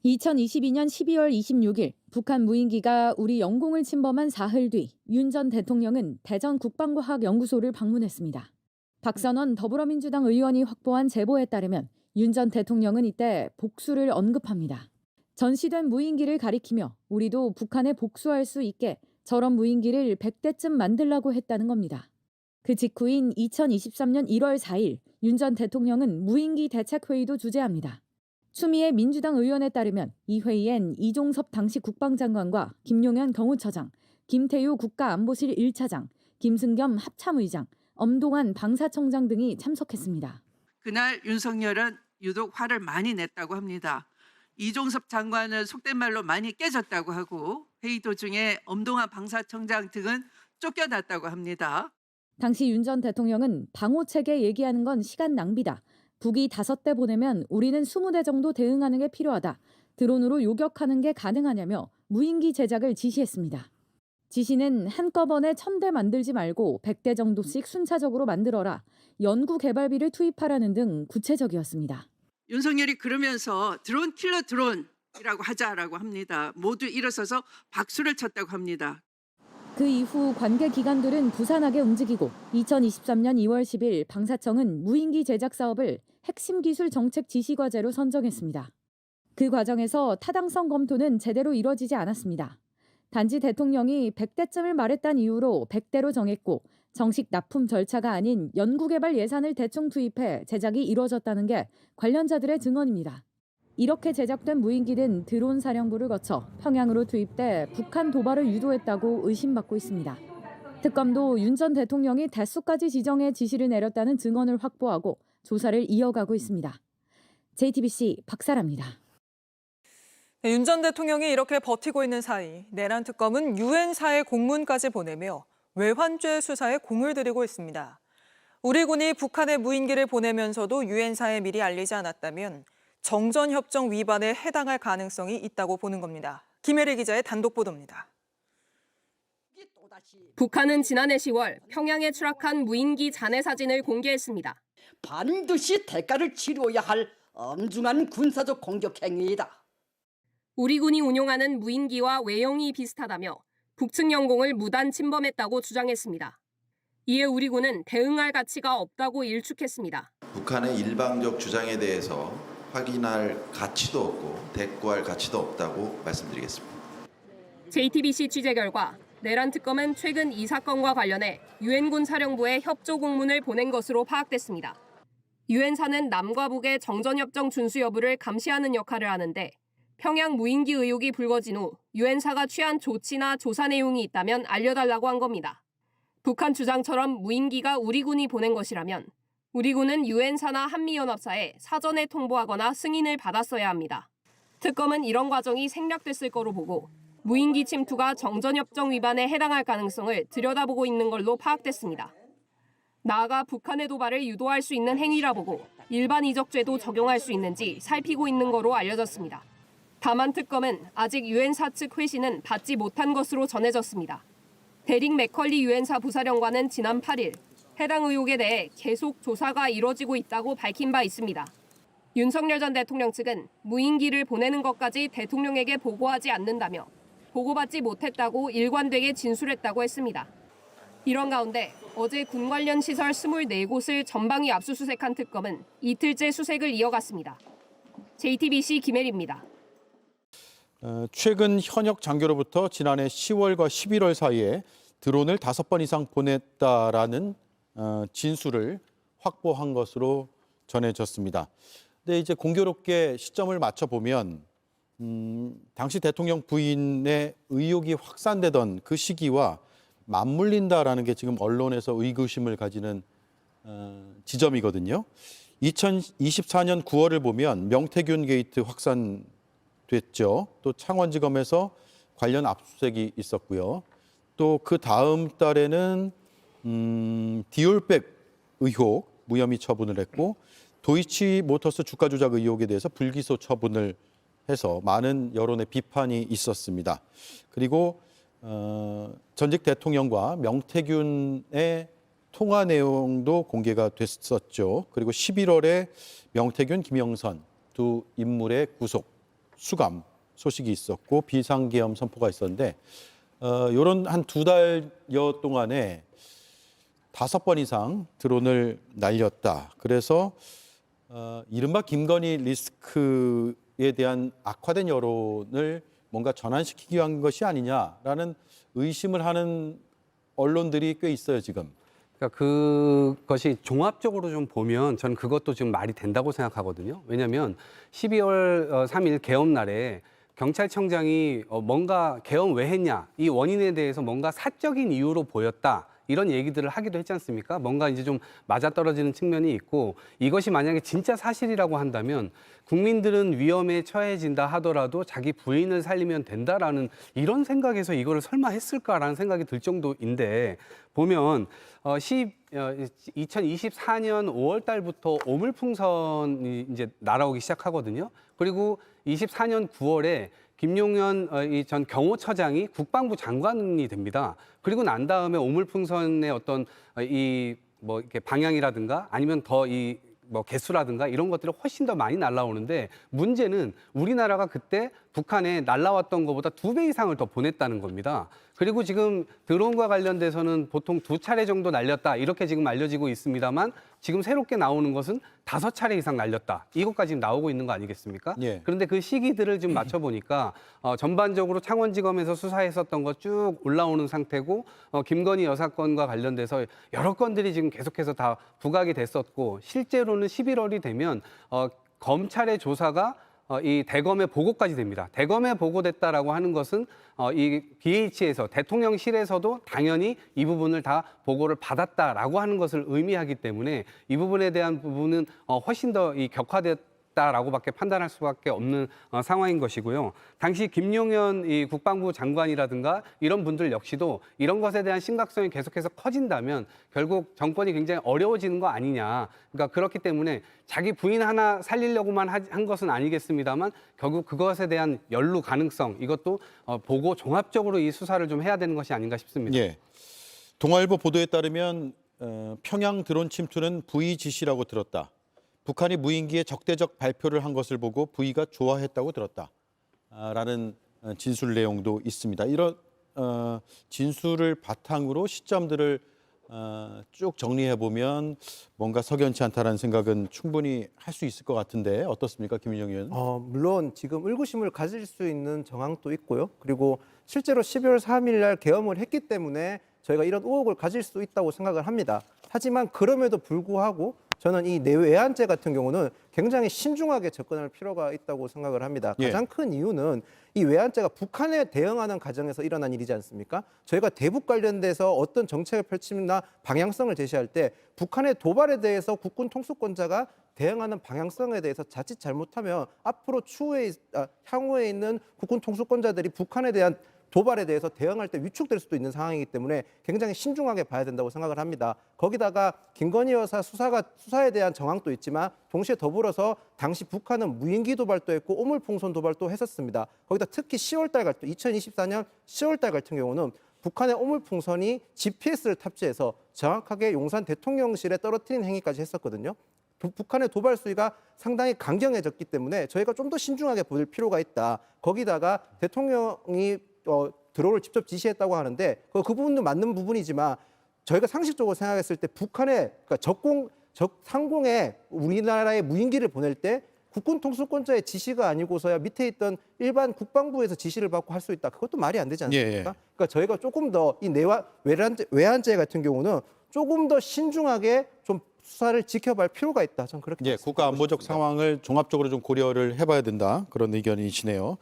2022년 12월 26일 북한 무인기가 우리 영공을 침범한 사흘 뒤 윤 전 대통령은 대전 국방과학연구소를 방문했습니다. 박선원 더불어민주당 의원이 확보한 제보에 따르면 윤 전 대통령은 이때 복수를 언급합니다. 전시된 무인기를 가리키며 우리도 북한에 복수할 수 있게 저런 무인기를 100대쯤 만들라고 했다는 겁니다. 그 직후인 2023년 1월 4일 윤 전 대통령은 무인기 대책회의도 주재합니다. 추미애 민주당 의원에 따르면 이 회의엔 이종섭 당시 국방장관과 김용현 경호처장, 김태효 국가안보실 1차장, 김승겸 합참의장, 엄동환 방사청장 등이 참석했습니다. 그날 윤석열은 유독 화를 많이 냈다고 합니다. 이종섭 장관은 속된 말로 많이 깨졌다고 하고 회의 도중에 엄동환 방사청장 등은 쫓겨났다고 합니다. 당시 윤 전 대통령은 방호체계 얘기하는 건 시간 낭비다. 북이 5대 보내면 우리는 20대 정도 대응하는 게 필요하다. 드론으로 요격하는 게 가능하냐며 무인기 제작을 지시했습니다. 지시는 한꺼번에 1000대 만들지 말고 100대 정도씩 순차적으로 만들어라. 연구 개발비를 투입하라는 등 구체적이었습니다. 윤석열이 그러면서 드론 킬러 드론이라고 하자라고 합니다. 모두 일어서서 박수를 쳤다고 합니다. 그 이후 관계 기관들은 부산하게 움직이고 2023년 2월 10일 방사청은 무인기 제작 사업을 핵심 기술 정책 지시 과제로 선정했습니다. 그 과정에서 타당성 검토는 제대로 이뤄지지 않았습니다. 단지 대통령이 100대쯤을 말했다는 이유로 100대로 정했고 정식 납품 절차가 아닌 연구개발 예산을 대충 투입해 제작이 이뤄졌다는 게 관련자들의 증언입니다. 이렇게 제작된 무인기는 드론 사령부를 거쳐 평양으로 투입돼 북한 도발을 유도했다고 의심받고 있습니다. 특검도 윤 전 대통령이 대수까지 지정해 지시를 내렸다는 증언을 확보하고 조사를 이어가고 있습니다. JTBC 박사라입니다. 네, 윤 전 대통령이 이렇게 버티고 있는 사이 내란 특검은 유엔사에 공문까지 보내며 외환죄 수사에 공을 들이고 있습니다. 우리 군이 북한에 무인기를 보내면서도 유엔사에 미리 알리지 않았다면 정전협정 위반에 해당할 가능성이 있다고 보는 겁니다. 김혜리 기자의 단독 보도입니다. 북한은 지난해 10월 평양에 추락한 무인기 잔해 사진을 공개했습니다. 반드시 대가를 치러야 할 엄중한 군사적 공격 행위이다. 우리 군이 운용하는 무인기와 외형이 비슷하다며 북측 영공을 무단 침범했다고 주장했습니다. 이에 우리 군은 대응할 가치가 없다고 일축했습니다. 북한의 일방적 주장에 대해서 확인할 가치도 없고 대꾸할 가치도 없다고 말씀드리겠습니다. JTBC 취재 결과 내란 특검은 최근 이 사건과 관련해 유엔군 사령부에 협조 공문을 보낸 것으로 파악됐습니다. 유엔사는 남과 북의 정전협정 준수 여부를 감시하는 역할을 하는데 평양 무인기 의혹이 불거진 후 유엔사가 취한 조치나 조사 내용이 있다면 알려달라고 한 겁니다. 북한 주장처럼 무인기가 우리 군이 보낸 것이라면 우리 군은 유엔사나 한미연합사에 사전에 통보하거나 승인을 받았어야 합니다. 특검은 이런 과정이 생략됐을 거로 보고 무인기 침투가 정전협정 위반에 해당할 가능성을 들여다보고 있는 걸로 파악됐습니다. 나아가 북한의 도발을 유도할 수 있는 행위라 보고 일반 이적죄도 적용할 수 있는지 살피고 있는 거로 알려졌습니다. 다만 특검은 아직 유엔사 측 회신은 받지 못한 것으로 전해졌습니다. 데릭 맥컬리 유엔사 부사령관은 지난 8일 해당 의혹에 대해 계속 조사가 이뤄지고 있다고 밝힌 바 있습니다. 윤석열 전 대통령 측은 무인기를 보내는 것까지 대통령에게 보고하지 않는다며 보고받지 못했다고 일관되게 진술했다고 했습니다. 이런 가운데 어제 군 관련 시설 24곳을 전방위 압수수색한 특검은 이틀째 수색을 이어갔습니다. JTBC 김혜리입니다. 최근 현역 장교로부터 지난해 10월과 11월 사이에 드론을 5번 이상 보냈다라는 진술을 확보한 것으로 전해졌습니다. 근데 이제 공교롭게 시점을 맞춰보면 당시 대통령 부인의 의혹이 확산되던 그 시기와 맞물린다라는 게 지금 언론에서 의구심을 가지는 지점이거든요. 2024년 9월을 보면 명태균 게이트 확산됐죠. 또 창원지검에서 관련 압수수색이 있었고요. 또 그 다음 달에는 디올백 의혹 무혐의 처분을 했고 도이치모터스 주가 조작 의혹에 대해서 불기소 처분을 해서 많은 여론의 비판이 있었습니다. 그리고 전직 대통령과 명태균의 통화 내용도 공개가 됐었죠. 그리고 11월에 명태균, 김영선 두 인물의 구속 수감 소식이 있었고 비상계엄 선포가 있었는데 이런 한 2달여 동안에 5번 이상 드론을 날렸다. 그래서 이른바 김건희 리스크에 대한 악화된 여론을 뭔가 전환시키기 위한 것이 아니냐라는 의심을 하는 언론들이 꽤 있어요, 지금. 그러니까 그것이 종합적으로 좀 보면 저는 그것도 지금 말이 된다고 생각하거든요. 왜냐하면 12월 3일 개엄 날에 경찰청장이 뭔가 개엄 왜 했냐, 이 원인에 대해서 뭔가 사적인 이유로 보였다. 이런 얘기들을 하기도 했지 않습니까? 뭔가 이제 좀 맞아떨어지는 측면이 있고 이것이 만약에 진짜 사실이라고 한다면 국민들은 위험에 처해진다 하더라도 자기 부인을 살리면 된다라는 이런 생각에서 이거를 설마 했을까라는 생각이 들 정도인데 보면 2024년 5월 달부터 오물풍선이 이제 날아오기 시작하거든요. 그리고 24년 9월에 김용현 전 경호처장이 국방부 장관이 됩니다. 그리고 난 다음에 오물풍선의 어떤 이렇게 방향이라든가 아니면 더 개수라든가 이런 것들이 훨씬 더 많이 날라오는데 문제는 우리나라가 그때 북한에 날라왔던 것보다 2배 이상을 더 보냈다는 겁니다. 그리고 지금 드론과 관련돼서는 보통 2차례 정도 날렸다 이렇게 지금 알려지고 있습니다만 지금 새롭게 나오는 것은 5차례 이상 날렸다. 이것까지 지금 나오고 있는 거 아니겠습니까? 예. 그런데 그 시기들을 좀 맞춰보니까 전반적으로 창원지검에서 수사했었던 것 쭉 올라오는 상태고 김건희 여사 건과 관련돼서 여러 건들이 지금 계속해서 다 부각이 됐었고 실제로는 11월이 되면 검찰의 조사가 이 대검에 보고까지 됩니다. 대검에 보고됐다라고 하는 것은 이 BH에서 대통령실에서도 당연히 이 부분을 다 보고를 받았다라고 하는 것을 의미하기 때문에 이 부분에 대한 부분은 훨씬 더 격화됐다라고밖에 판단할 수밖에 없는 상황인 것이고요. 당시 김용현 이 국방부 장관이라든가 이런 분들 역시도 이런 것에 대한 심각성이 계속해서 커진다면 결국 정권이 굉장히 어려워지는 거 아니냐. 그러니까 그렇기 때문에 자기 부인 하나 살리려고만 한 것은 아니겠습니다만 결국 그것에 대한 연루 가능성 이것도 보고 종합적으로 이 수사를 좀 해야 되는 것이 아닌가 싶습니다. 예. 동아일보 보도에 따르면 평양 드론 침투는 부의 지시라고 들었다. 북한이 무인기에 적대적 발표를 한 것을 보고 부의가 좋아했다고 들었다. 라는 진술 내용도 있습니다. 이런 진술을 바탕으로 시점들을 쭉 정리해 보면 뭔가 석연치 않다라는 생각은 충분히 할 수 있을 것 같은데 어떻습니까, 김윤영 의원? 물론 지금 의구심을 가질 수 있는 정황도 있고요. 그리고 실제로 12월 3일 날 계엄을 했기 때문에 저희가 이런 의혹을 가질 수 있다고 생각을 합니다. 하지만 그럼에도 불구하고 저는 이 내외환죄 같은 경우는 굉장히 신중하게 접근할 필요가 있다고 생각을 합니다. 가장 큰 이유는 이 외환죄가 북한에 대응하는 과정에서 일어난 일이지 않습니까? 저희가 대북 관련돼서 어떤 정책을 펼치나 방향성을 제시할 때 북한의 도발에 대해서 국군 통수권자가 대응하는 방향성에 대해서 자칫 잘못하면 앞으로 향후에 있는 국군 통수권자들이 북한에 대한 도발에 대해서 대응할 때 위축될 수도 있는 상황이기 때문에 굉장히 신중하게 봐야 된다고 생각을 합니다. 거기다가 김건희 여사 수사에 대한 정황도 있지만 동시에 더불어서 당시 북한은 무인기 도발도 했고 오물풍선 도발도 했었습니다. 거기다 특히 2024년 10월 달 같은 경우는 북한의 오물풍선이 GPS를 탑재해서 정확하게 용산 대통령실에 떨어뜨린 행위까지 했었거든요. 북한의 도발 수위가 상당히 강경해졌기 때문에 저희가 좀 더 신중하게 볼 필요가 있다. 거기다가 대통령이 드론을 직접 지시했다고 하는데 그 부분도 맞는 부분이지만 저희가 상식적으로 생각했을 때 북한의 그러니까 상공에 우리나라의 무인기를 보낼 때 국군 통수권자의 지시가 아니고서야 밑에 있던 일반 국방부에서 지시를 받고 할 수 있다. 그것도 말이 안 되지 않습니까? 그러니까 저희가 조금 더 이 외환죄 같은 경우는 조금 더 신중하게 좀 수사를 지켜볼 필요가 있다. 저는 그렇게 국가 안보적 상황을 종합적으로 좀 고려를 해봐야 된다. 그런 의견이시네요.